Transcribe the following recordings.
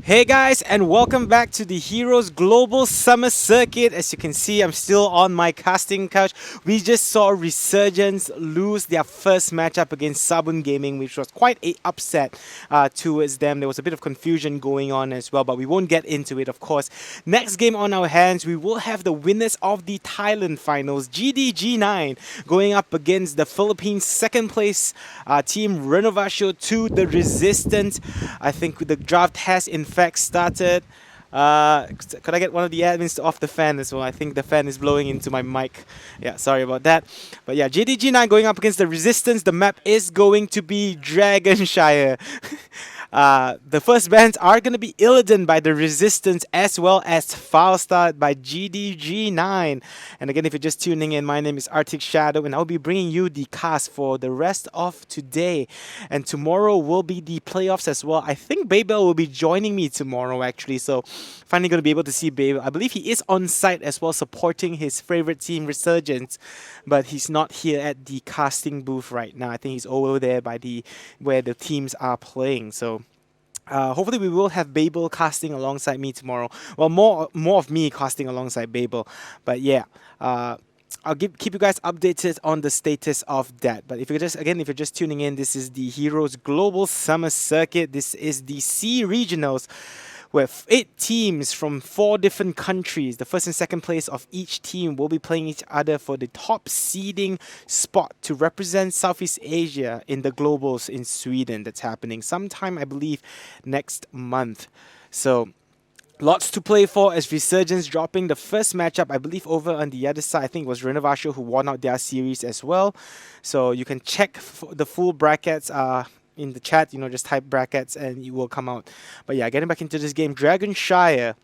Hey guys, and welcome back to the Heroes Global Summer Circuit. As you can see, I'm still on my casting couch. We just saw Resurgence lose their first matchup against Sabun Gaming, which was quite a upset towards them. There was a bit of confusion going on as well, but we won't get into it, of course. Next game on our hands, we will have the winners of the Thailand finals, GDG9, going up against the Philippines second place team Renovatio to the Resistance. I think the draft has in fact started. Could I get one of the admins to off the fan as well? I think the fan is blowing into my mic. Yeah, sorry about that. But yeah, JDG9 going up against the Resistance. The map is going to be Dragonshire. The first bans are going to be Illidan by the Resistance as well as Foulstart by GDG9. And again, if you're just tuning in, my name is Arctic Shadow and I'll be bringing you the cast for the rest of today. And tomorrow will be the playoffs as well. I think Babel will be joining me tomorrow actually. So finally going to be able to see Babel. I believe he is on site as well supporting his favorite team Resurgence. But he's not here at the casting booth right now. I think he's over there by where the teams are playing. So hopefully we will have Babel casting alongside me tomorrow. Well, more of me casting alongside Babel. But yeah, I'll keep you guys updated on the status of that. But if you're just tuning in, this is the Heroes Global Summer Circuit. This is the C Regionals, where 8 teams from 4 different countries, the first and second place of each team, will be playing each other for the top seeding spot to represent Southeast Asia in the Globals in Sweden. That's happening sometime, I believe, next month. So lots to play for as Resurgence dropping the first matchup, I believe, over on the other side. I think it was Renovatio who won out their series as well. So you can check the full brackets in the chat, just type brackets and you will come out. But yeah, getting back into this game, Dragonshire,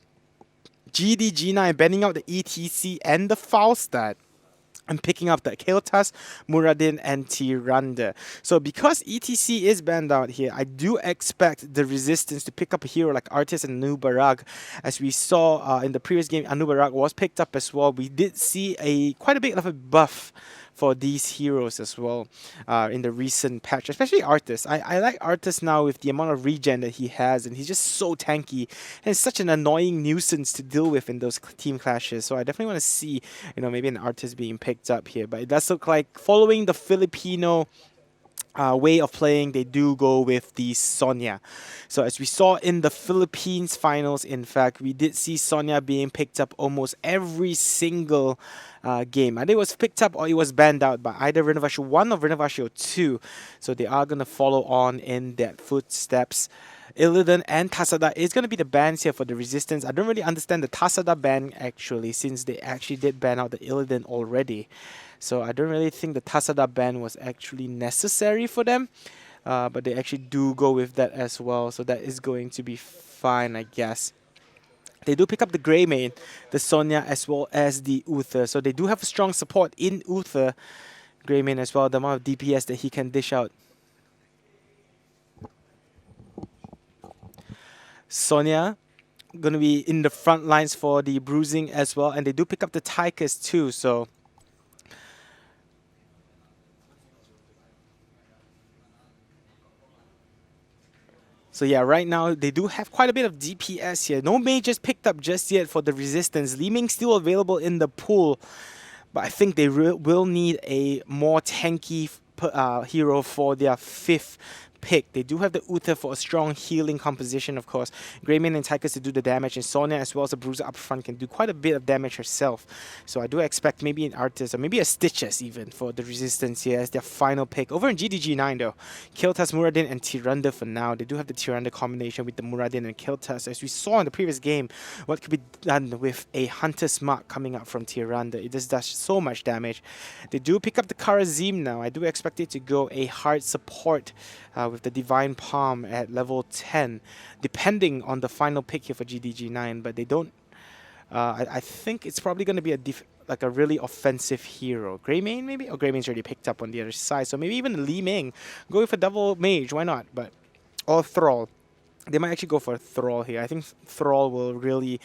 GDG9 banning out the ETC and the Falstad. And picking up the Kael'thas, Muradin, and Tyrande. So because ETC is banned out here, I do expect the Resistance to pick up a hero like Artis and Anubarag. As we saw in the previous game, Anubarag was picked up as well. We did see quite a bit of a buff for these heroes as well in the recent patch, especially Artis. I like Artis now with the amount of regen that he has, and he's just so tanky and such an annoying nuisance to deal with in those team clashes. So I definitely want to see, maybe an Artis being picked up here. But it does look like following the Filipino way of playing, they do go with the Sonya. So as we saw in the Philippines finals, in fact, we did see Sonya being picked up almost every single game. Either it was picked up or it was banned out by either Renovatio 1 or Renovatio 2. So they are going to follow on in that footsteps. Illidan and Tasada is going to be the bans here for the Resistance. I don't really understand the Tasada ban actually, since they actually did ban out the Illidan already. So I don't really think the Tasada ban was actually necessary for them. But they actually do go with that as well. So that is going to be fine, I guess. They do pick up the Grey Main, the Sonya, as well as the Uther. So they do have a strong support in Uther. Grey Main as well, the amount of DPS that he can dish out. Sonya going to be in the front lines for the bruising as well. And they do pick up the Tychus too, so yeah, right now they do have quite a bit of DPS here. No mages picked up just yet for the Resistance. Li Ming still available in the pool, but I think they will need a more tanky hero for their 5th pick. They do have the Uther for a strong healing composition, of course. Greymane and Tychus to do the damage, and Sonya as well as a Bruiser up front can do quite a bit of damage herself. So I do expect maybe an Artist or maybe a Stitches even for the Resistance here as their final pick. Over in GDG9 though, Kael'thas, Muradin, and Tyrande for now. They do have the Tyrande combination with the Muradin and Kael'thas. As we saw in the previous game, what could be done with a Hunter's Mark coming up from Tyrande. It just does so much damage. They do pick up the Karazim now. I do expect it to go a hard support with the Divine Palm at level 10, depending on the final pick here for GDG9. But they don't. I think it's probably going to be a really offensive hero. Greymane maybe? Oh, Greymane's already picked up on the other side. So maybe even Li Ming. Go with a double mage. Why not? But or Thrall. They might actually go for a Thrall here. I think Thrall will really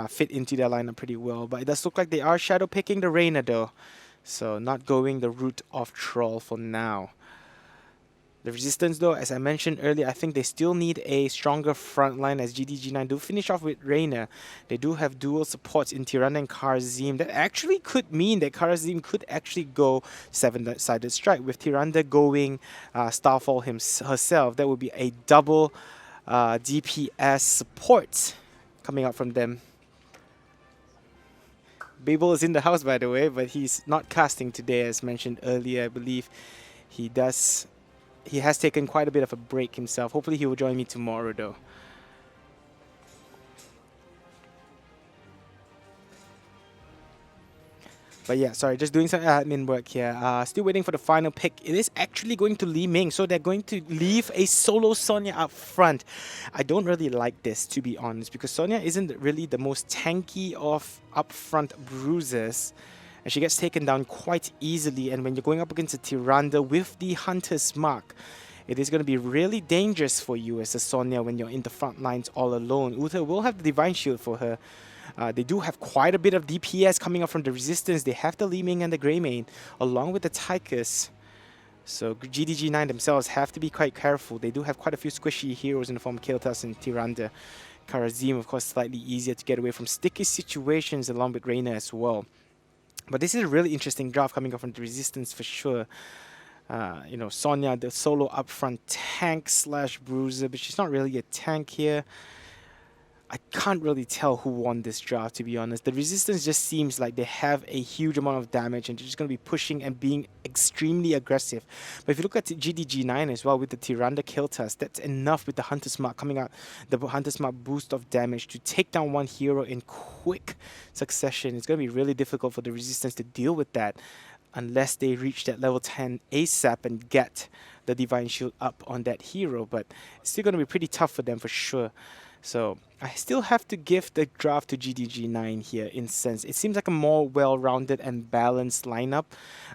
fit into their lineup pretty well. But it does look like they are shadow picking the Reina though. So not going the route of Troll for now. The Resistance, though, as I mentioned earlier, I think they still need a stronger front line as GDG9 do finish off with Reina. They do have dual supports in Tirana and Karazim. That actually could mean that Karazim could actually go seven-sided strike with Tiranda going Starfall herself. That would be a double DPS support coming out from them. Babel is in the house, by the way, but he's not casting today, as mentioned earlier. I believe he has taken quite a bit of a break himself. Hopefully he will join me tomorrow, though. But yeah, sorry, just doing some admin work here. Still waiting for the final pick. It is actually going to Li Ming, so they're going to leave a solo Sonya up front. I don't really like this, to be honest, because Sonya isn't really the most tanky of upfront bruisers. And she gets taken down quite easily. And when you're going up against a Tyrande with the Hunter's Mark, it is going to be really dangerous for you as a Sonya when you're in the front lines all alone. Uther will have the Divine Shield for her. They do have quite a bit of DPS coming up from the Resistance. They have the Li Ming and the Greymane, along with the Tychus. So GDG9 themselves have to be quite careful. They do have quite a few squishy heroes in the form of Kael'thas and Tyrande. Karazim, of course, slightly easier to get away from sticky situations along with Reina as well. But this is a really interesting draft coming up from the Resistance for sure. You know, Sonya, the solo upfront tank slash bruiser, but she's not really a tank here. I can't really tell who won this draft, to be honest. The Resistance just seems like they have a huge amount of damage and they're just going to be pushing and being extremely aggressive. But if you look at GDG9 as well with the Tyrande Kael'thas, that's enough with the Hunter's Mark coming out, the Hunter's Mark boost of damage to take down one hero in quick succession. It's going to be really difficult for the Resistance to deal with that unless they reach that level 10 ASAP and get the Divine Shield up on that hero. But it's still going to be pretty tough for them for sure. So I still have to give the draft to GDG9 here in sense. It seems like a more well-rounded and balanced lineup.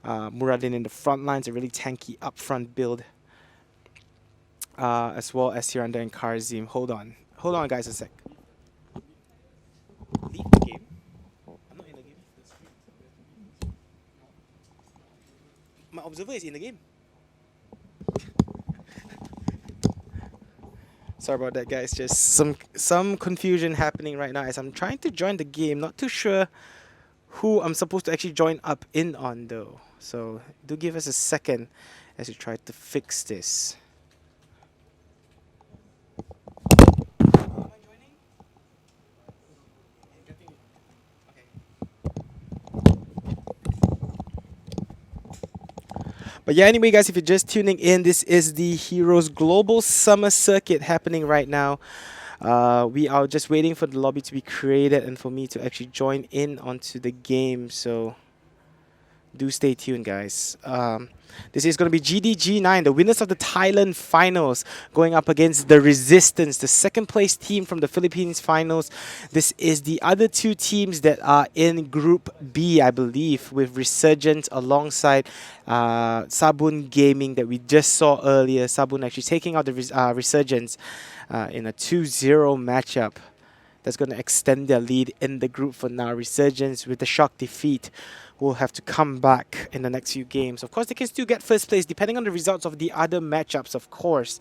Muradin in the front lines, a really tanky upfront build. As well as Tyrande and Karazim. Hold on guys a sec. Leave the game? I'm not in the game. My observer is in the game. Sorry about that, guys. Just some confusion happening right now as I'm trying to join the game. Not too sure who I'm supposed to actually join up in on, though. So do give us a second as we try to fix this. But yeah, anyway, guys, if you're just tuning in, this is the Heroes Global Summer Circuit happening right now. We are just waiting for the lobby to be created and for me to actually join in onto the game. So do stay tuned, guys. This is going to be GDG9, the winners of the Thailand finals, going up against the Resistance, the second place team from the Philippines finals. This is the other two teams that are in Group B, I believe, with Resurgent alongside Sabun Gaming that we just saw earlier. Sabun actually taking out the Resurgence in a 2-0 matchup. That's going to extend their lead in the group for now. Resurgence with the shock defeat will have to come back in the next few games. Of course, they can still get first place depending on the results of the other matchups, of course.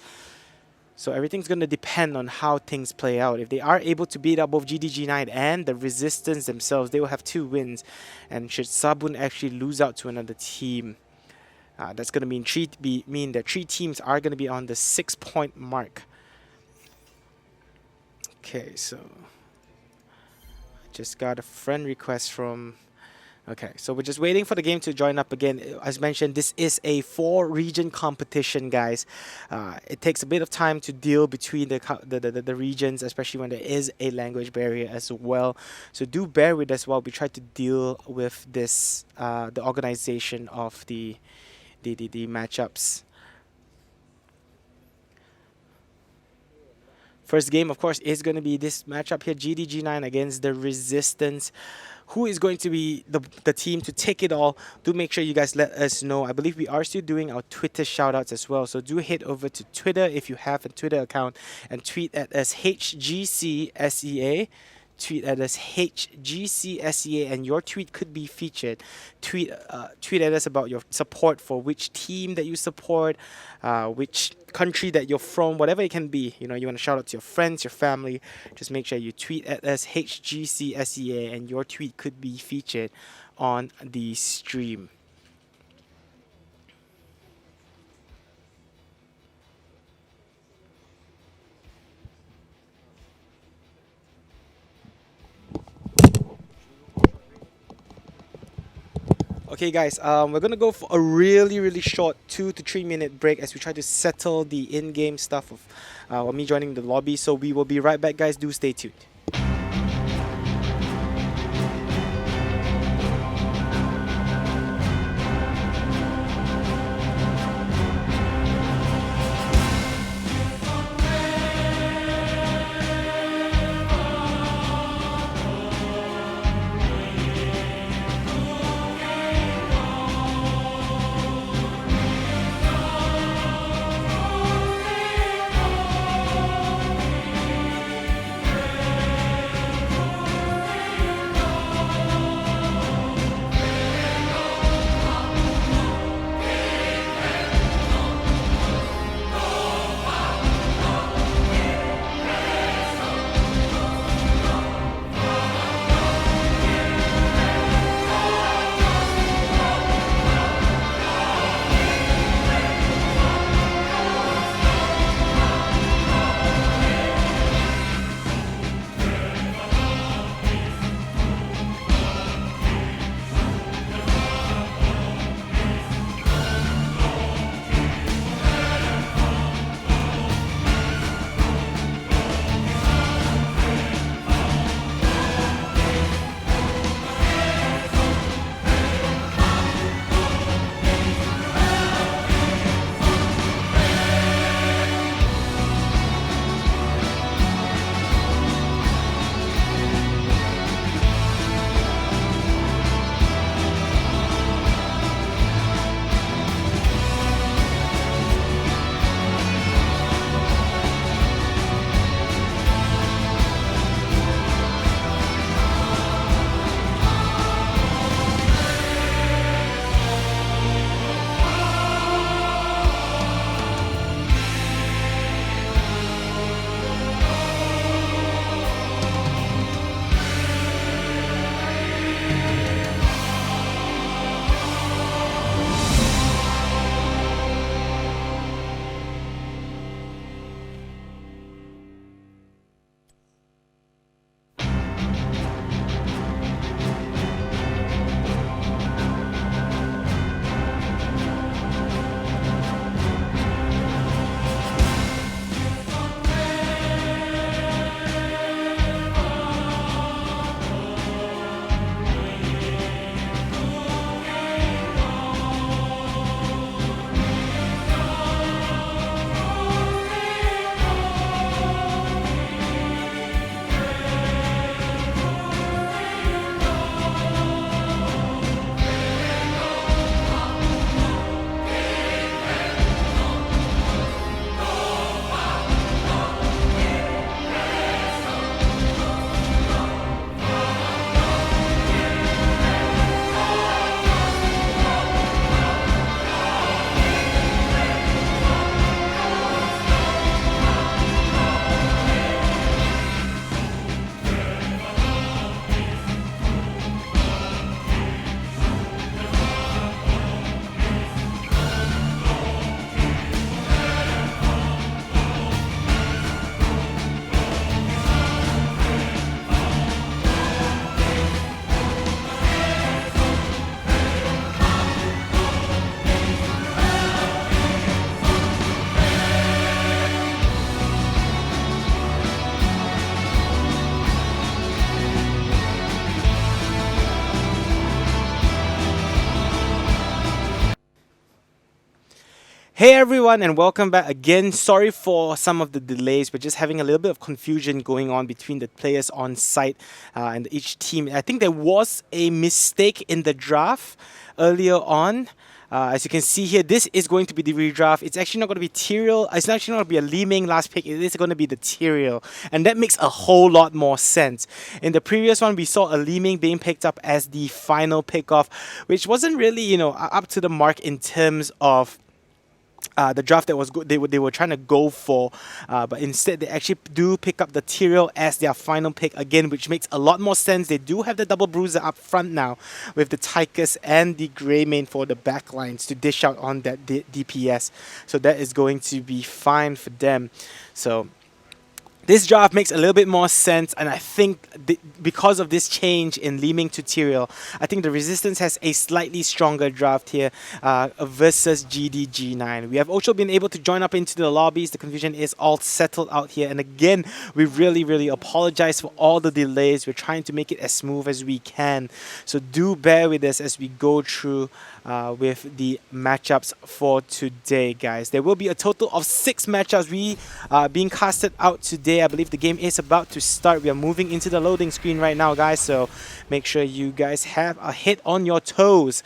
So everything's going to depend on how things play out. If they are able to beat up both GDG9 and the Resistance themselves, they will have 2 wins. And should Sabun actually lose out to another team, that's going to mean that 3 teams are going to be on the 6-point mark. Okay, so just got a friend request from... Okay, so we're just waiting for the game to join up again. As mentioned, this is a 4-region competition, guys. It takes a bit of time to deal between the regions, especially when there is a language barrier as well. So do bear with us while we try to deal with this, the organization of the matchups. First game, of course, is going to be this matchup here, GDG9 against the Resistance. Who is going to be the team to take it all? Do make sure you guys let us know. I believe we are still doing our Twitter shoutouts as well. So do head over to Twitter if you have a Twitter account and tweet at us HGCSEA. tweet at us HGCSEA, and your tweet could be featured. Tweet at us about your support for which team that you support, which country that you're from, whatever it can be. You want to shout out to your friends, your family. Just make sure you tweet at us HGCSEA, and your tweet could be featured on the stream. Okay, guys, we're gonna go for a really short 2 to 3 minute break as we try to settle the in-game stuff of me joining the lobby. So we will be right back, guys. Do stay tuned. Hey everyone, and welcome back again. Sorry for some of the delays. We're just having a little bit of confusion going on between the players on site and each team. I think there was a mistake in the draft earlier on. As you can see here, this is going to be the redraft. It's actually not going to be Tyrael. It's actually not going to be a Li Ming last pick. It is going to be the Tyrael. And that makes a whole lot more sense. In the previous one, we saw a Li Ming being picked up as the final pick-off, which wasn't really, you know, up to the mark in terms of the draft that was good. They were trying to go for, but instead they actually do pick up the Tyrael as their final pick again, which makes a lot more sense. They do have the double bruiser up front now with the Tychus and the Greymane for the backlines to dish out on that DPS. So that is going to be fine for them. So this draft makes a little bit more sense, and I think because of this change in Li Ming to Tyrael, I think the Resistance has a slightly stronger draft here versus GDG9. We have also been able to join up into the lobbies. The confusion is all settled out here, and again, we really apologize for all the delays. We're trying to make it as smooth as we can, so do bear with us as we go through with the matchups for today, guys. There will be a total of 6 matchups being casted out today. I believe the game is about to start. We are moving into the loading screen right now, guys, so make sure you guys have a hit on your toes.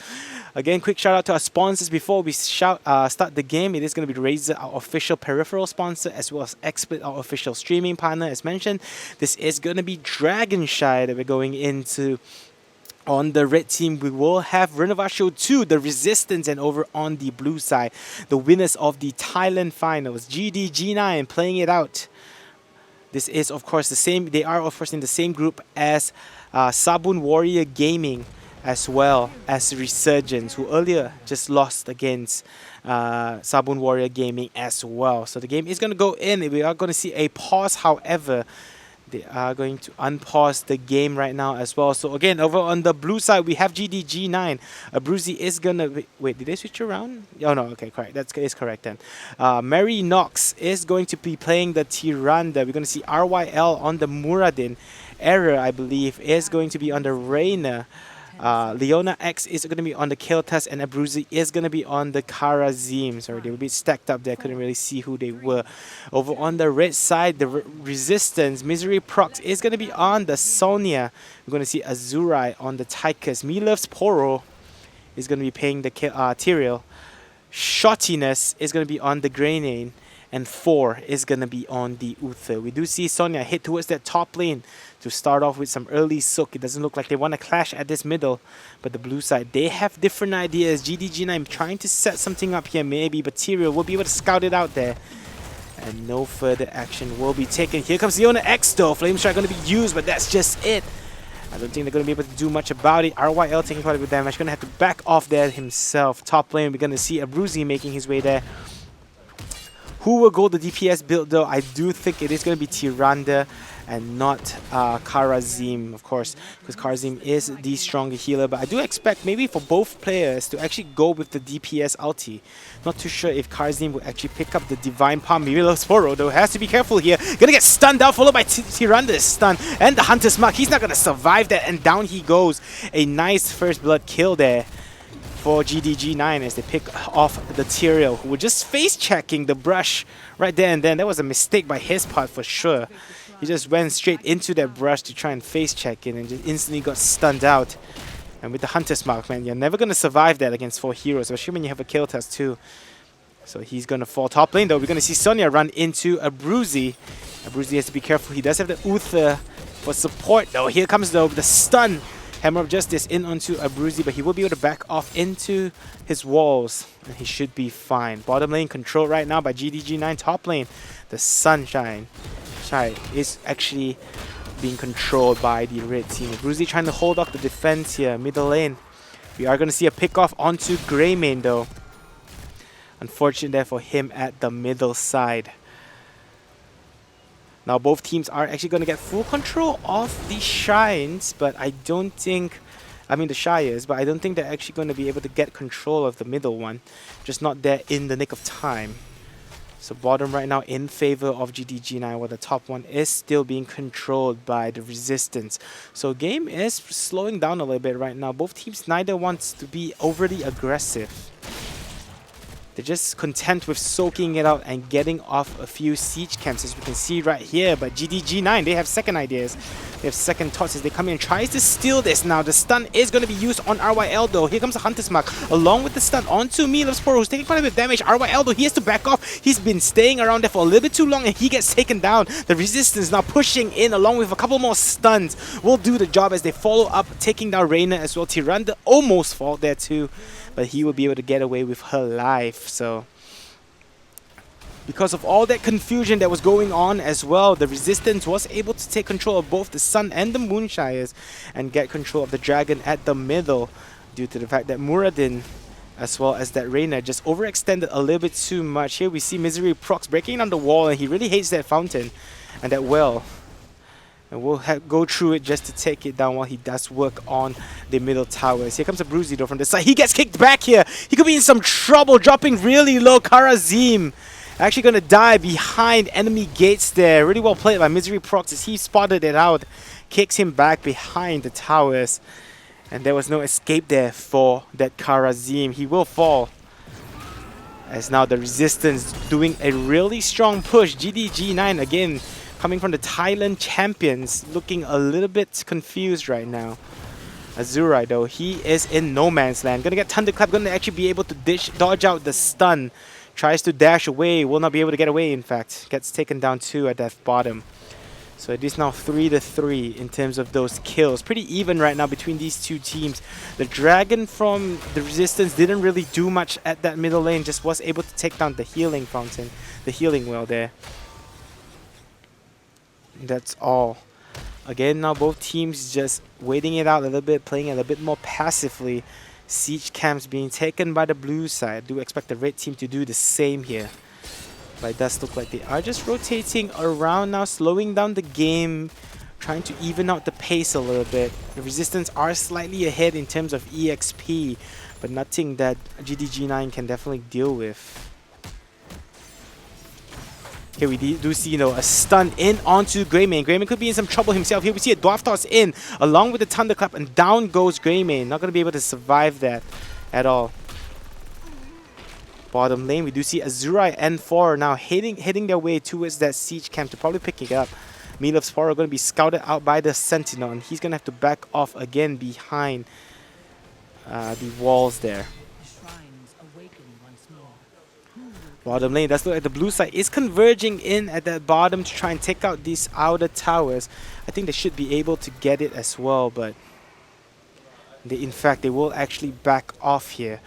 Again, quick shout out to our sponsors before we start the game. It is going to be Razer, our official peripheral sponsor, as well as XSplit, our official streaming partner. As mentioned, this is going to be Dragonshy that we're going into. On the red team, we will have Renovatio 2, the Resistance, and over on the blue side, the winners of the Thailand finals, GDG9, playing it out. This is, of course, the same. They are, of course, in the same group as Sabun Warrior Gaming, as well as Resurgence, who earlier just lost against Sabun Warrior Gaming as well. So the game is going to go in. We are going to see a pause, however. They are going to unpause the game right now as well. So again, over on the blue side, we have GDG9. Bruzy is gonna... Wait, did they switch around? Oh no, okay, correct. That is correct then. Mary Knox is going to be playing the Tyrande. We're going to see RYL on the Muradin. Error, I believe, is going to be on the Reina. Leona X is going to be on the Kiltas, and Abruzzi is going to be on the Karazim. Sorry, they will be stacked up there. Couldn't really see who they were. Over on the red side, the Resistance, Misery Prox is going to be on the Sonia. We're going to see Azurai on the Tychus. Me Loves Poro is going to be playing the Tyrael. Shottiness is going to be on the Greynane. And 4 is going to be on the Uther. We do see Sonia hit towards that top lane to start off with some early soak. It doesn't look like they want to clash at this middle. But the blue side, they have different ideas. GDG9 trying to set something up here maybe, but Tyrael will be able to scout it out there. And no further action will be taken. Here comes Leona X though. Flame Strike going to be used, but that's just it. I don't think they're going to be able to do much about it. RYL taking quite a bit of damage. Going to have to back off there himself. Top lane, we're going to see Abruzzi making his way there. Who will go the DPS build though? I do think it is going to be Tyrande and not Karazim, of course, because Karazim is the stronger healer. But I do expect maybe for both players to actually go with the DPS ulti. Not too sure if Karazim will actually pick up the Divine Palm. Maybe Sporo though has to be careful here. Gonna get stunned out, followed by Tyrande's stun and the Hunter's Mark. He's not gonna survive that, and down he goes. A nice first blood kill there for GDG9 as they pick off the Tyrael, who were just face-checking the brush right there and then. That was a mistake by his part for sure. He just went straight into that brush to try and face-check it and just instantly got stunned out. And with the Hunter's Mark, man, you're never going to survive that against 4 heroes, especially when you have a kill test too. So he's going to fall top lane though. We're going to see Sonia run into Abruzzi. Abruzzi has to be careful. He does have the Uther for support though. Here comes though the stun. Hammer of Justice in onto Abruzzi, but he will be able to back off into his walls, and he should be fine. Bottom lane controlled right now by GDG9. Top lane, the Sunshine is actually being controlled by the red team. Abruzzi trying to hold off the defense here. Middle lane, we are going to see a pick off onto Greymane though. Unfortunate there for him at the middle side. Now both teams are actually going to get full control of the Shines, but I don't think... I mean the Shires, but I don't think they're actually going to be able to get control of the middle one. Just not there in the nick of time. So bottom right now in favor of GDG9, while the top one is still being controlled by the Resistance. So game is slowing down a little bit right now. Both teams neither wants to be overly aggressive. They're just content with soaking it out and getting off a few siege camps, as we can see right here. But GDG9, they have second ideas. They have second thoughts as they come in and tries to steal this now. The stun is going to be used on RYL though. Here comes the Hunter's Mark along with the stun onto Milovspor, who's taking quite a bit of damage. RYL though, he has to back off. He's been staying around there for a little bit too long and he gets taken down. The Resistance now pushing in along with a couple more stuns. Will do the job as they follow up, taking down Reina as well. Tyrande almost fall there too, but he will be able to get away with her life. So because of all that confusion that was going on as well, the Resistance was able to take control of both the Sun and the Moonshires and get control of the Dragon at the middle, due to the fact that Muradin as well as that Reina just overextended a little bit too much. Here we see Misery Prox breaking down the wall, and he really hates that fountain and that well. And we'll go through it just to take it down while he does work on the middle towers. Here comes a Bruzy though from the side. He gets kicked back here. He could be in some trouble, dropping really low. Karazim actually going to die behind enemy gates there. Really well played by Misery Prox as he spotted it out. Kicks him back behind the towers. And there was no escape there for that Karazim. He will fall. As now the Resistance doing a really strong push. GDG9 again, coming from the Thailand champions, looking a little bit confused right now. Azurai though, he is in no man's land. Gonna get Thunderclap, gonna actually be able to dodge out the stun. Tries to dash away, will not be able to get away in fact. Gets taken down 2 at that bottom. So it is now 3-3 in terms of those kills. Pretty even right now between these two teams. The Dragon from the Resistance didn't really do much at that middle lane, just was able to take down the healing fountain, the healing well there. That's all. Again, now both teams just waiting it out a little bit, playing it a bit more passively. Siege camps being taken by the blue side. Do expect the red team to do the same here. But it does look like they are just rotating around now, slowing down the game, trying to even out the pace a little bit. The Resistance are slightly ahead in terms of EXP, but nothing that GDG9 can definitely deal with. Here we do see, a stun in onto Greymane. Greymane could be in some trouble himself. Here we see a Dwarf Toss in, along with the Thunderclap, and down goes Greymane. Not going to be able to survive that at all. Bottom lane, we do see Azurai and 4 now heading their way towards that siege camp to probably pick it up. Milovspor are going to be scouted out by the Sentinel, and he's going to have to back off again behind the walls there. Bottom lane, does look like the blue side is converging in at that bottom to try and take out these outer towers. I think they should be able to get it as well, but in fact they will actually back off here.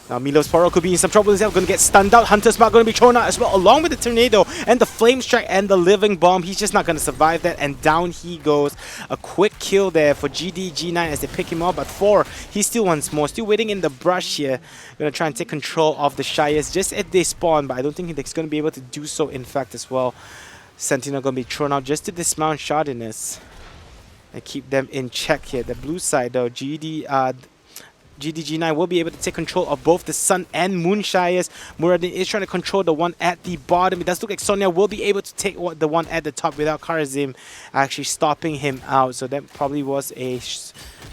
Now Milovspor could be in some trouble himself, going to get stunned out. Hunter's Mark going to be thrown out as well, along with the Tornado and the Flame Strike and the Living Bomb. He's just not going to survive that, and down he goes. A quick kill there for GDG9 as they pick him up, but 4, he still wants more. Still waiting in the brush here. Going to try and take control of the Shires just as they spawn, but I don't think he's going to be able to do so in fact as well. Sentinel going to be thrown out just to dismount Shardiness and keep them in check here. The blue side though, GDG9 will be able to take control of both the Sun and Moonshires. Muradin is trying to control the one at the bottom. It does look like Sonya will be able to take the one at the top without Karazim actually stopping him out. So that probably was a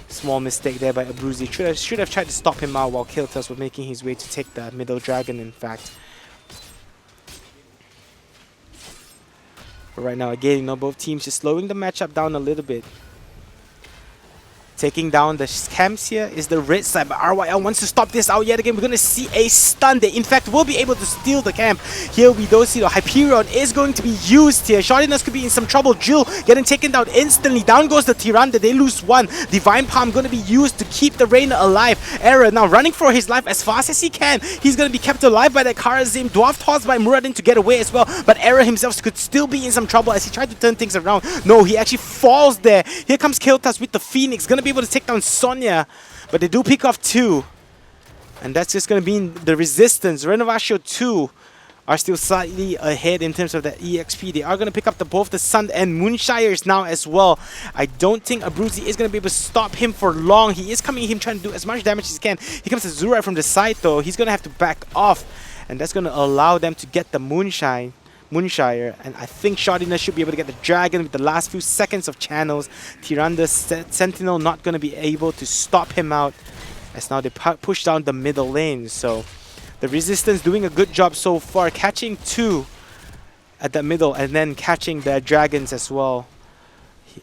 small mistake there by Abruzzi. Should have tried to stop him out while Kiltas was making his way to take the middle dragon in fact. But right now again, both teams just slowing the matchup down a little bit. Taking down the camps here is the red side, but RYL wants to stop this out yet again. We're going to see a stun. They, in fact, will be able to steal the camp. Here we do see the Hyperion is going to be used here. Shardiness could be in some trouble. Jill getting taken down instantly. Down goes the Tyrande. They lose 1. Divine Palm going to be used to keep the Reina alive. Era now running for his life as fast as he can. He's going to be kept alive by that Karazim. Dwarf tossed by Muradin to get away as well, but Era himself could still be in some trouble as he tried to turn things around. No, he actually falls there. Here comes Kiltas with the Phoenix. Going to be able to take down Sonya, but they do pick off 2, and that's just going to be the Resistance. Renovatio 2 are still slightly ahead in terms of the EXP. They are going to pick up both the Sun and Moonshires now as well. I don't think Abruzzi is going to be able to stop him for long. He is coming in trying to do as much damage as he can. Here comes Azurai from the side though. He's going to have to back off, and that's going to allow them to get the Moonshire, and I think Shardiness should be able to get the Dragon with the last few seconds of channels. Tyrande's Sentinel not going to be able to stop him out. as now they push down the middle lane. So the Resistance doing a good job so far, catching 2 at the middle and then catching the dragons as well.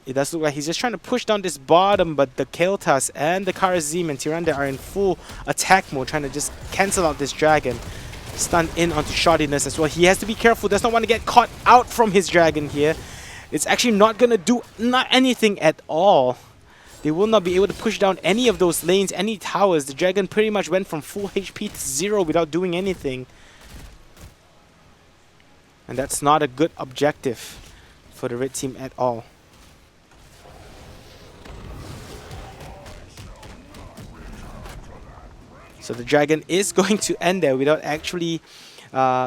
It does look like he's just trying to push down this bottom, but the Kael'thas and the Kharazim and Tyrande are in full attack mode, trying to just cancel out this dragon. Stunned in onto Shoddiness as well. He has to be careful, does not want to get caught out from his dragon here. It's actually not going to do anything at all. They will not be able to push down any of those lanes, any towers. The dragon pretty much went from full HP to 0 without doing anything. And that's not a good objective for the red team at all. So the dragon is going to end there without actually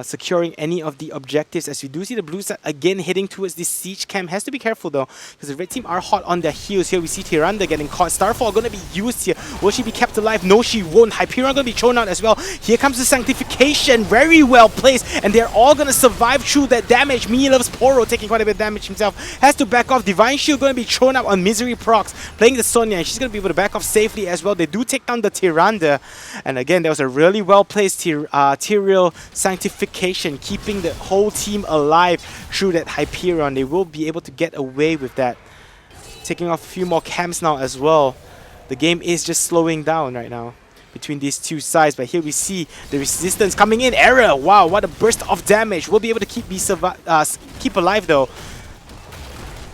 securing any of the objectives, as we do see the blue side again heading towards this siege camp. Has to be careful though, because the red team are hot on their heels here. We see Tyrande getting caught. Starfall going to be used here. Will she be kept alive? No, she won't. Hyperion going to be thrown out as well. Here comes the Sanctification, very well placed, and they're all going to survive through that damage. Me loves Poro taking quite a bit of damage himself. Has to back off. Divine Shield going to be thrown out on Misery Procs, playing the Sonya, and she's going to be able to back off safely as well. They do take down the Tyrande, and again, there was a really well placed Tyrael Sanctification, keeping the whole team alive through that Hyperion. They will be able to get away with that. Taking off a few more camps now as well. The game is just slowing down right now between these two sides, but here we see the Resistance coming in. Error! Wow, what a burst of damage. We'll be able to keep alive though.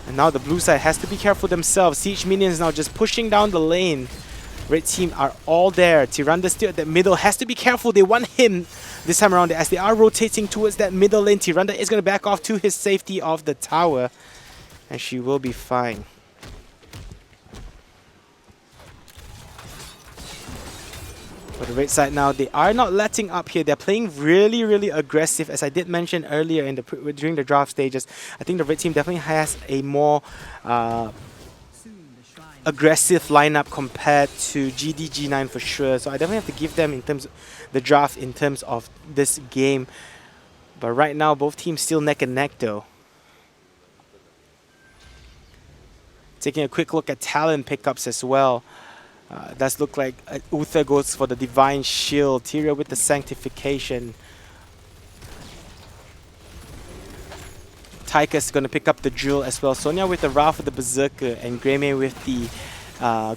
And now the blue side has to be careful themselves. Siege minions now just pushing down the lane. Red team are all there. Tyrande still at the middle. Has to be careful. They want him this time around as they are rotating towards that middle lane. Tyrande is going to back off to his safety of the tower, and she will be fine. For the red side now, they are not letting up here. They're playing really, really aggressive. As I did mention earlier in during the draft stages, I think the red team definitely has a more aggressive lineup compared to GDG9 for sure. So I definitely have to give them in terms of the draft, in terms of this game. But right now, both teams still neck and neck though. Taking a quick look at talent pickups as well. Does look like Uther goes for the Divine Shield, Tyrael with the Sanctification. Tychus is going to pick up the Jewel as well. Sonya with the Wrath of the Berserker, and Greymane with the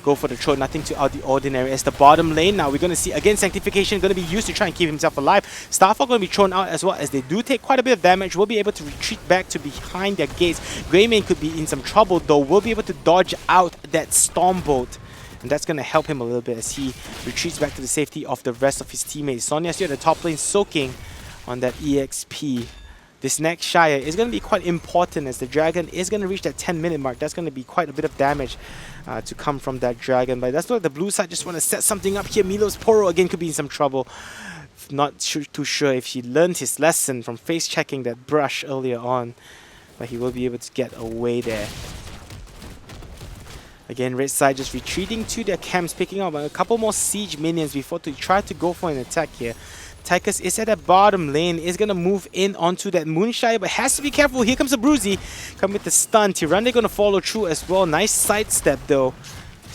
go for the Throat. Nothing too out of the ordinary. As the bottom lane now, we're going to see again Sanctification going to be used to try and keep himself alive. Starfall going to be thrown out as well, as they do take quite a bit of damage. We'll be able to retreat back to behind their gates. Greymane could be in some trouble though. We'll be able to dodge out that Stormbolt, and that's going to help him a little bit as he retreats back to the safety of the rest of his teammates. Sonya's here at the top lane soaking on that EXP. This next Shire is going to be quite important as the dragon is going to reach that 10-minute mark. That's going to be quite a bit of damage to come from that dragon. But that's why the blue side just want to set something up here. Milo's Poro again could be in some trouble. Not too sure if he learned his lesson from face checking that brush earlier on. But he will be able to get away there. Again, red side just retreating to their camps, picking up a couple more siege minions before to try to go for an attack here. Tychus is at the bottom lane, is going to move in onto that Moonshire, but has to be careful. Here comes a Bruzy, come with the stun. Tyrande going to follow through as well. Nice sidestep though.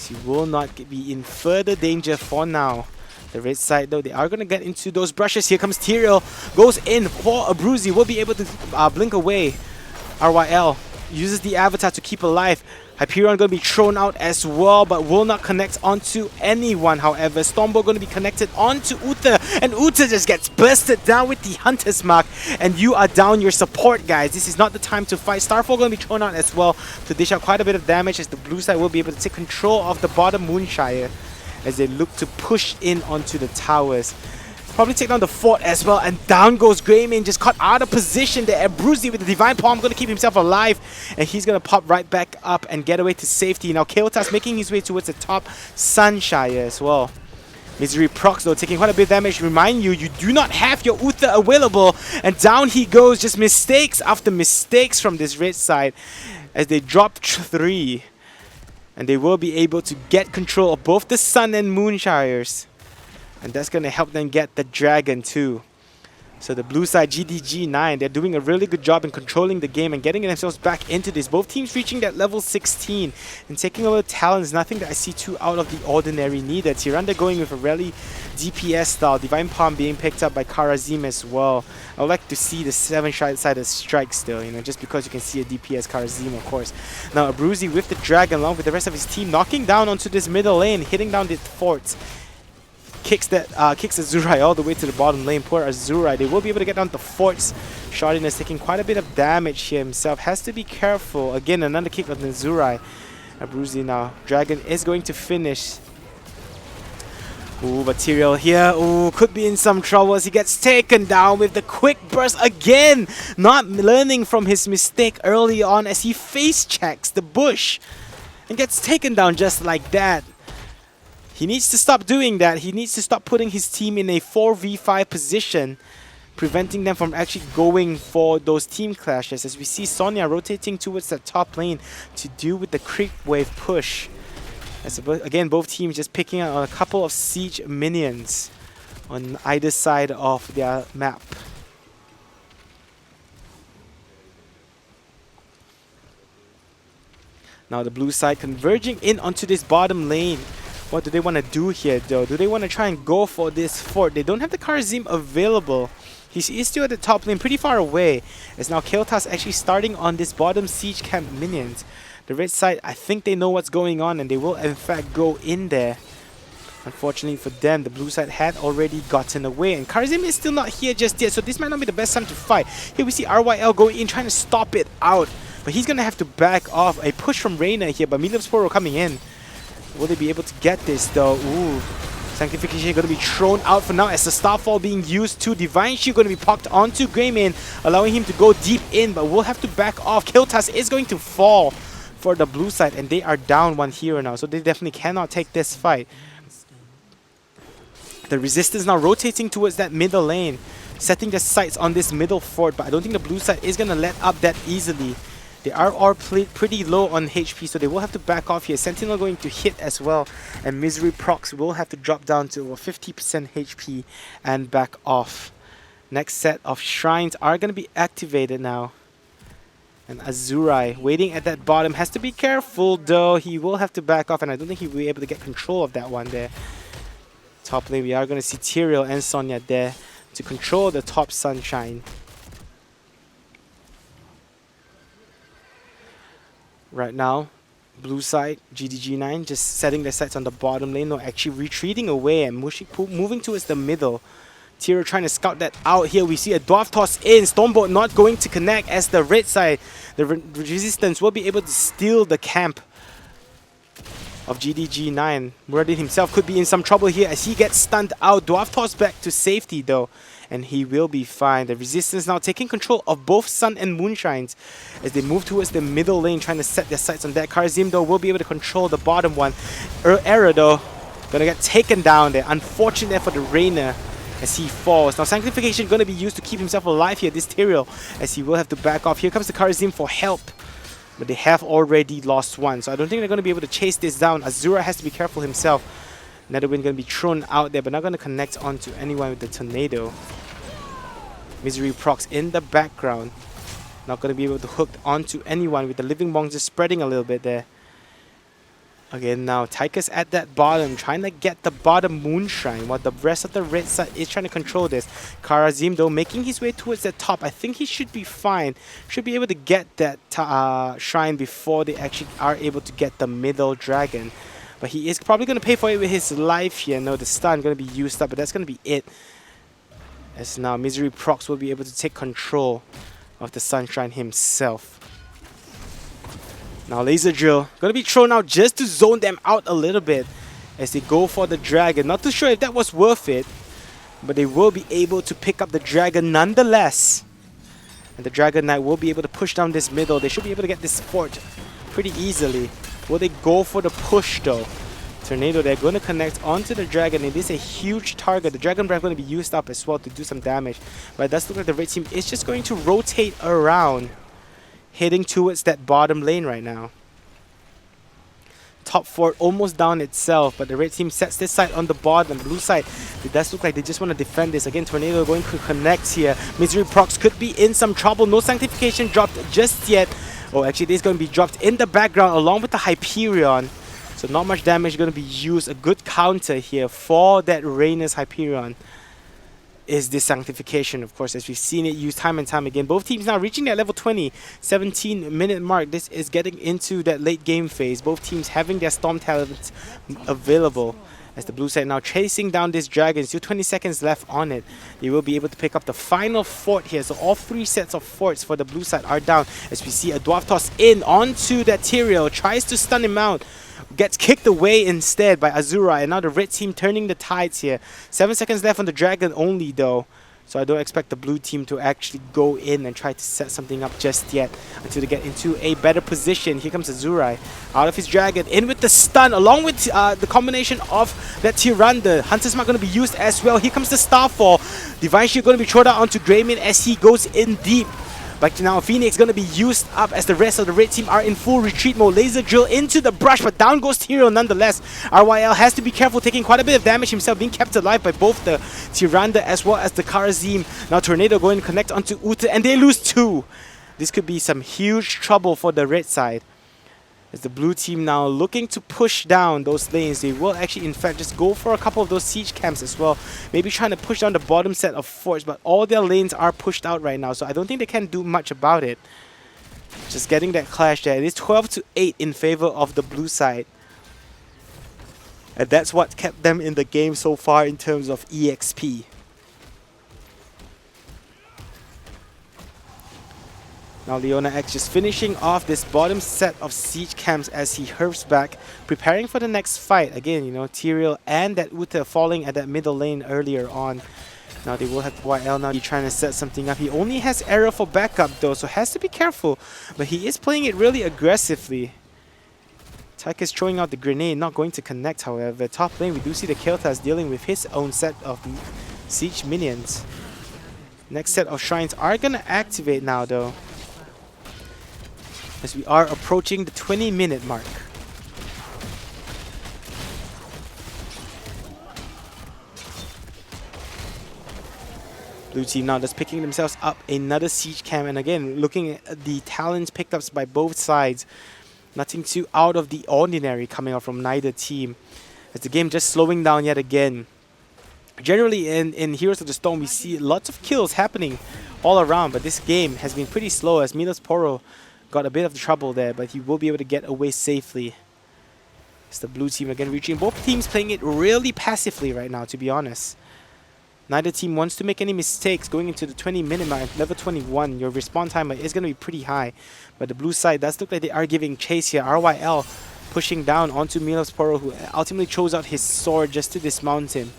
He will not be in further danger for now. The red side though, they are going to get into those brushes. Here comes Tyrael, goes in for a Bruzy, will be able to blink away. RYL uses the avatar to keep alive. Hyperion going to be thrown out as well, but will not connect onto anyone. However, Stormbolt going to be connected onto Uther, and Uther just gets bursted down with the Hunter's Mark, and you are down your support, guys. This is not the time to fight. Starfall going to be thrown out as well to dish out quite a bit of damage, as the blue side will be able to take control of the bottom Moonshire as they look to push in onto the towers. Probably take down the fort as well, and down goes Greymane, just caught out of position there. And Bruzy with the Divine Palm going to keep himself alive, and he's going to pop right back up and get away to safety. Now Kael'thas making his way towards the top Sunshire as well. Misery Procs though taking quite a bit of damage. Remind you, you do not have your Uther available, and down he goes. Just mistakes after mistakes from this red side as they drop 3, and they will be able to get control of both the Sun and Moonshires. And that's going to help them get the dragon too. So the blue side, GDG9, they're doing a really good job in controlling the game and getting themselves back into this. Both teams reaching that level 16 and taking over talent is nothing that I see too out of the ordinary neither. Tiranda going with a really DPS style, Divine Palm being picked up by Karazim as well. I would like to see the 7-sided strike still, you know, just because you can see a DPS Karazim, of course. Now Abruzzi with the Dragon along with the rest of his team knocking down onto this middle lane, hitting down the forts. Kicks Azurai all the way to the bottom lane. Poor Azurai. They will be able to get down the forts. Shardin is taking quite a bit of damage here himself. Has to be careful. Again, another kick of Azurai. Abruzzi now. Dragon is going to finish. Ooh, but Tyrael here, ooh, could be in some trouble as he gets taken down with the quick burst again. Not learning from his mistake early on as he face checks the bush and gets taken down just like that. He needs to stop doing that. He needs to stop putting his team in a 4v5 position, preventing them from actually going for those team clashes. As we see Sonya rotating towards the top lane to deal with the creep wave push. As again, both teams just picking out a couple of siege minions on either side of their map. Now the blue side converging in onto this bottom lane. What do they want to do here though? Do they want to try and go for this fort? They don't have the Karazim available. He's still at the top lane, pretty far away. As now Kael'thas actually starting on this bottom siege camp minions. The red side, I think they know what's going on and they will in fact go in there. Unfortunately for them, the blue side had already gotten away. And Karazim is still not here just yet, so this might not be the best time to fight. Here we see RYL going in, trying to stop it out. But he's going to have to back off. A push from Reyna here, but Milipsporo coming in. Will they be able to get this though? Ooh. Sanctification going to be thrown out for now as the Starfall being used too. Divine Shield going to be popped onto Greymane, allowing him to go deep in, but we'll have to back off. Kael'thas is going to fall for the blue side, and they are down one hero now, so they definitely cannot take this fight. The Resistance now rotating towards that middle lane, setting their sights on this middle fort, but I don't think the blue side is going to let up that easily. They are all pretty low on HP, so they will have to back off here. Sentinel going to hit as well, and Misery Procs will have to drop down to 50% HP and back off. Next set of shrines are going to be activated now. And Azurai waiting at that bottom has to be careful though. He will have to back off, and I don't think he will be able to get control of that one there. Top lane, we are going to see Tyrael and Sonya there to control the top Sunshine. Right now, blue side, GDG9 just setting their sights on the bottom lane, no, actually retreating away and moving towards the middle. Tyrael trying to scout that out here. We see a Dwarf toss in, Stormbolt not going to connect as the red side, the Resistance will be able to steal the camp of GDG9. Muradin himself could be in some trouble here as he gets stunned out. Dwarf toss back to safety though, and he will be fine. The Resistance now taking control of both Sun and Moonshines as they move towards the middle lane, trying to set their sights on that. Karazim though will be able to control the bottom one. Error though, gonna get taken down there. Unfortunate for the Reyna as he falls. Now Sanctification going to be used to keep himself alive here, this Tyrael, as he will have to back off. Here comes the Karazim for help, but they have already lost one, so I don't think they're going to be able to chase this down. Azura has to be careful himself. Netherwind going to be thrown out there, but not going to connect onto anyone with the Tornado. Misery Procs in the background, not going to be able to hook onto anyone with the Living Bongs just spreading a little bit there. Again now, Tychus at that bottom, trying to get the bottom Moonshine, while the rest of the red side is trying to control this. Karazim though, making his way towards the top. I think he should be fine. Should be able to get that shrine before they actually are able to get the middle dragon. But he is probably going to pay for it with his life here. No, the stun going to be used up, but that's going to be it. As now, Misery Procs will be able to take control of the Sunshine himself. Now Laser Drill going to be thrown out just to zone them out a little bit as they go for the dragon. Not too sure if that was worth it, but they will be able to pick up the dragon nonetheless. And the Dragon Knight will be able to push down this middle. They should be able to get this fort pretty easily. Will they go for the push though? Tornado, they're going to connect onto the dragon. It is a huge target. The Dragon Breath going to be used up as well to do some damage. But it does look like the red team is just going to rotate around, heading towards that bottom lane right now. top fort almost down itself, but the red team sets this side on the bottom. Blue side, it does look like they just want to defend this. Again, Tornado going to connect here. Misery Procs could be in some trouble. No Sanctification dropped just yet. Oh, actually, this is going to be dropped in the background along with the Hyperion. So not much damage going to be used. A good counter here for that Rainer's Hyperion is this Sanctification, of course, as we've seen it used time and time again. Both teams now reaching that level 20, 17-minute mark. This is getting into that late game phase. Both teams having their Storm talents available. As the blue side now chasing down this dragon. Still 20 seconds left on it. They will be able to pick up the final fort here. So all 3 sets of forts for the blue side are down. As we see a Dwarf toss in onto that Tyrael. Tries to stun him out. Gets kicked away instead by Azura, and now the red team turning the tides here. 7 seconds left on the dragon only though, so I don't expect the blue team to actually go in and try to set something up just yet until they get into a better position. Here comes Azurai out of his dragon, in with the stun along with the combination of that Tyrande. Hunter's Mark going to be used as well. Here comes the Starfall. Divine Shield going to be thrown out onto Greymin as he goes in deep. But now Phoenix going to be used up as the rest of the red team are in full retreat mode. Laser drill into the brush, but down goes Tyrael nonetheless. RYL has to be careful, taking quite a bit of damage himself, being kept alive by both the Tyrande as well as the Karazim. Now Tornado going to connect onto Uta, and they lose 2. This could be some huge trouble for the red side. As the blue team now looking to push down those lanes, they will actually in fact just go for a couple of those siege camps as well. Maybe trying to push down the bottom set of forts, but all their lanes are pushed out right now, so I don't think they can do much about it. Just getting that clash there. It is 12-8 in favor of the blue side. And that's what kept them in the game so far in terms of EXP. Now Leona X just finishing off this bottom set of siege camps as he hurries back, preparing for the next fight. Again, you know, Tyrael and that Uta falling at that middle lane earlier on. Now they will have YL now trying to set something up. He only has arrow for backup though, so has to be careful. But he is playing it really aggressively. Tyke is throwing out the grenade, not going to connect however. Top lane, we do see the Kael'thas dealing with his own set of siege minions. Next set of shrines are going to activate now though, as we are approaching the 20-minute mark. Blue team now just picking themselves up another siege camp, and again looking at the talent pickups by both sides. Nothing too out of the ordinary coming out from neither team, as the game just slowing down yet again. Generally in Heroes of the Storm we see lots of kills happening all around, but this game has been pretty slow as Milos Poro got a bit of trouble there, but he will be able to get away safely. It's the blue team again reaching. Both teams playing it really passively right now, to be honest. Neither team wants to make any mistakes going into the 20-minute mark. Level 21, your respawn timer is going to be pretty high. But the blue side does look like they are giving chase here. RYL pushing down onto Milos Poro, who ultimately chose out his sword just to dismount him.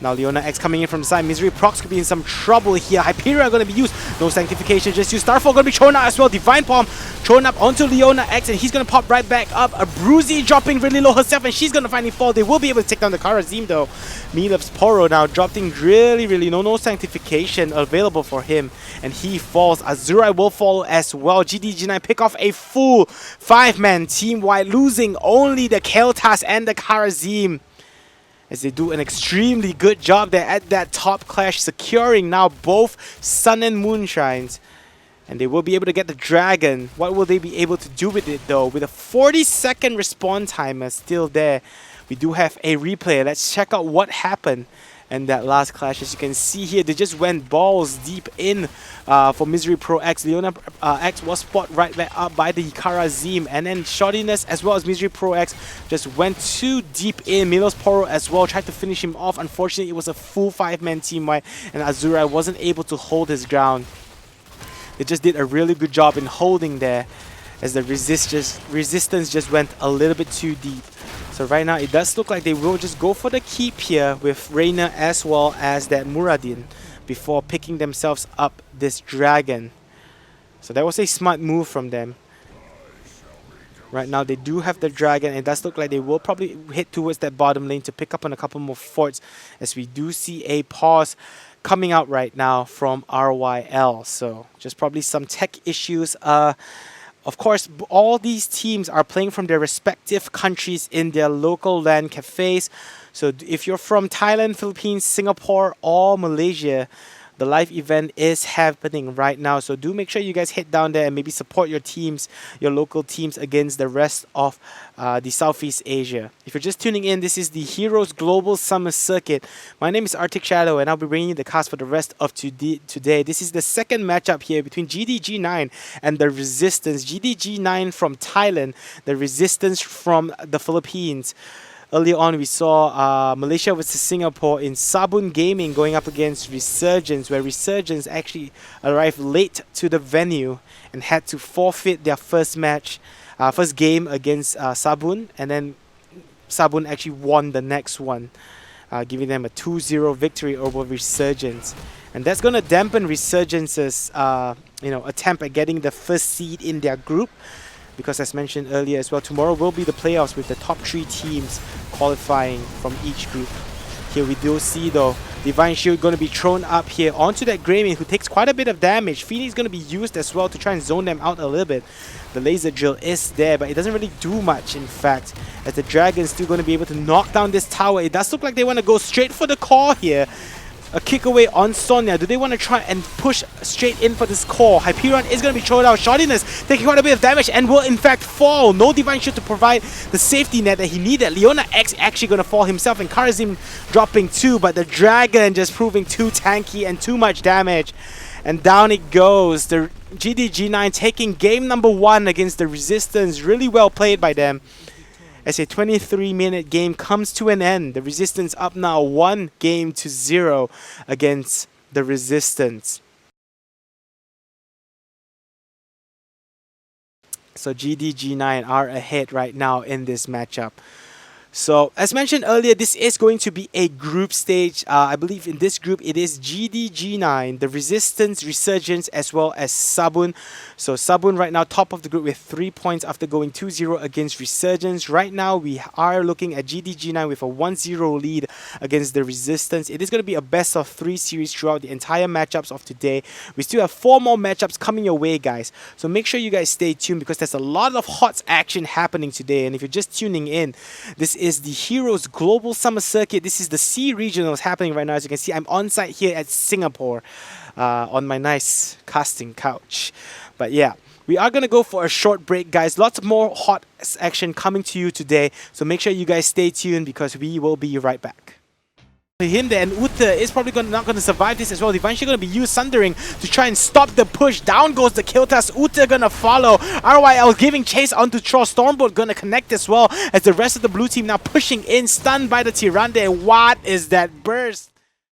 Now Leona X coming in from the side. Misery Procs could be in some trouble here. Hyperion going to be used. No Sanctification, just used. Starfall going to be thrown out as well. Divine Palm thrown up onto Leona X, and he's going to pop right back up. A Bruzy dropping really low herself, and she's going to finally fall. They will be able to take down the Karazim though. Milos Poro now dropping really low. No Sanctification available for him, and he falls. Azura will fall as well. GD9 pick off a full 5-man team while losing only the Kael'thas and the Karazim, as they do an extremely good job there at that top clash, securing now both Sun and Moon Shrines. And they will be able to get the dragon. What will they be able to do with it though? With a 40-second respawn timer still there. We do have a replay. Let's check out what happened in that last clash. As you can see here, they just went balls deep in for Misery Pro X. Leona X was spot right back up by the Karazim, and then Shoddiness as well as Misery Pro X just went too deep in. Milos Poro as well tried to finish him off. Unfortunately, it was a full 5-man team wipe, and Azura wasn't able to hold his ground. They just did a really good job in holding there, as the resistance just went a little bit too deep. So right now it does look like they will just go for the keep here with Reina as well as that Muradin before picking themselves up this dragon. So that was a smart move from them. Right now they do have the dragon, and it does look like they will probably head towards that bottom lane to pick up on a couple more forts, as we do see a pause coming out right now from RYL. So just probably some tech issues Of course, all these teams are playing from their respective countries in their local LAN cafes. So if you're from Thailand, Philippines, Singapore, or Malaysia, the live event is happening right now. So do make sure you guys head down there and maybe support your teams, your local teams against the rest of the Southeast Asia. If you're just tuning in, this is the Heroes Global Summer Circuit. My name is Arctic Shadow and I'll be bringing you the cast for the rest of today. This is the second matchup here between GDG9 and the Resistance. GDG9 from Thailand, the Resistance from the Philippines. Earlier on, we saw Malaysia versus Singapore in Sabun Gaming going up against Resurgence, where Resurgence actually arrived late to the venue and had to forfeit their first game against Sabun, and then Sabun actually won the next one, giving them a 2-0 victory over Resurgence. And that's going to dampen Resurgence's attempt at getting the first seed in their group. Because as mentioned earlier as well, tomorrow will be the playoffs with the top 3 teams qualifying from each group. Here we do see though, Divine Shield going to be thrown up here onto that Greymane, who takes quite a bit of damage. Phoenix going to be used as well to try and zone them out a little bit. The laser drill is there, but it doesn't really do much in fact, as the Dragon's still going to be able to knock down this tower. It does look like they want to go straight for the core here. A kick away on Sonya. Do they want to try and push straight in for this core? Hyperion is going to be thrown out. Shardiness taking quite a bit of damage and will in fact fall. No Divine Shield to provide the safety net that he needed. Leona X actually going to fall himself and Karazim dropping too, but the Dragon just proving too tanky and too much damage. And down it goes. The GDG9 taking game number 1 against the Resistance. Really well played by them. As a 23-minute game comes to an end, the Resistance up now 1-0 against the Resistance. So GDG9 are ahead right now in this matchup. So, as mentioned earlier, this is going to be a group stage. I believe in this group, it is GDG9, the Resistance, Resurgence, as well as Sabun. So, Sabun right now, top of the group with 3 points after going 2-0 against Resurgence. Right now, we are looking at GDG9 with a 1-0 lead against the Resistance. It is going to be a best-of-3 series throughout the entire matchups of today. We still have 4 more matchups coming your way, guys. So, make sure you guys stay tuned because there's a lot of hot action happening today. And if you're just tuning in, this is the Heroes Global Summer Circuit. This is the C Regionals happening right now. As you can see, I'm on site here at Singapore on my nice casting couch. But yeah, we are going to go for a short break, guys. Lots more hot action coming to you today. So make sure you guys stay tuned because we will be right back. Him there, and Uther is probably not going to survive this as well. Divine Shield going to be used Sundering to try and stop the push. Down goes the kill task. Uther going to follow. RYL giving chase onto Troll. Stormbolt going to connect as well as the rest of the blue team now pushing in, stunned by the Tyrande. What is that burst?